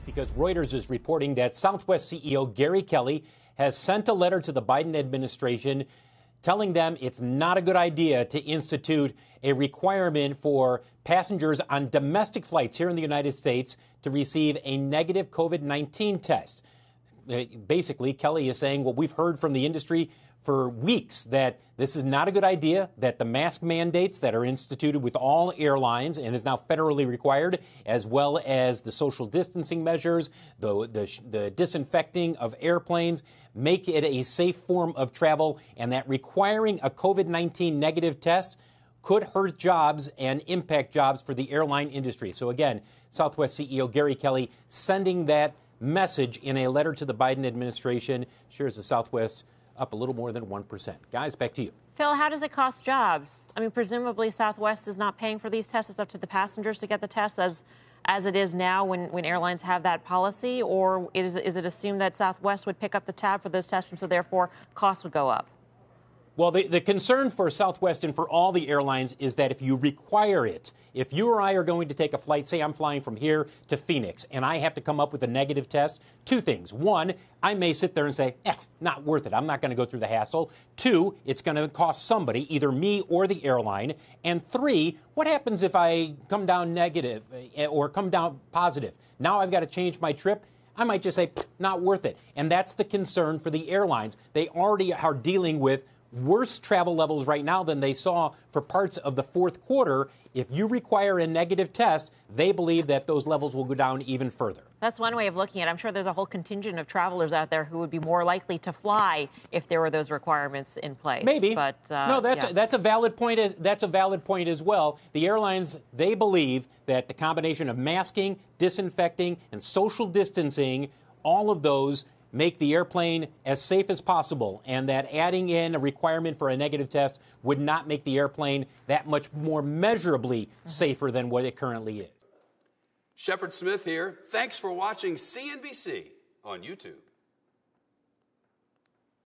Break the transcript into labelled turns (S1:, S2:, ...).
S1: Because Reuters is reporting that Southwest CEO Gary Kelly has sent a letter to the Biden administration telling them it's not a good idea to institute a requirement for passengers on domestic flights here in the United States to receive a negative COVID-19 test. Basically, Kelly is saying what we've heard from the industry for weeks, that this is not a good idea, that the mask mandates that are instituted with all airlines and is now federally required, as well as the social distancing measures, the disinfecting of airplanes, make it a safe form of travel, and that requiring a COVID-19 negative test could hurt jobs and impact jobs for the airline industry. So again, Southwest CEO Gary Kelly sending that message in a letter to the Biden administration. Shares of Southwest up a little more than 1%. Guys, back to you.
S2: Phil, how does it cost jobs? I mean, presumably Southwest is not paying for these tests. It's up to the passengers to get the tests as it is now when airlines have that policy? Or is it assumed that Southwest would pick up the tab for those tests and so therefore costs would go up?
S1: Well, the concern for Southwest and for all the airlines is that if you require it, if you or I are going to take a flight, say I'm flying from here to Phoenix, and I have to come up with a negative test, two things. One, I may sit there and say, not worth it. I'm not going to go through the hassle. Two, it's going to cost somebody, either me or the airline. And three, what happens if I come down negative or come down positive? Now I've got to change my trip. I might just say, not worth it. And that's the concern for the airlines. They already are dealing with worse travel levels right now than they saw for parts of the fourth quarter. If you require a negative test, they believe that those levels will go down even further.
S2: That's one way of looking at it. I'm sure there's a whole contingent of travelers out there who would be more likely to fly if there were those requirements in place.
S1: Maybe.
S2: But,
S1: no, that's a valid point. That's a valid point as well. The airlines, they believe that the combination of masking, disinfecting, and social distancing, all of those make the airplane as safe as possible, and that adding in a requirement for a negative test would not make the airplane that much more measurably safer than what it currently is.
S3: Shepard Smith here. Thanks for watching CNBC on YouTube.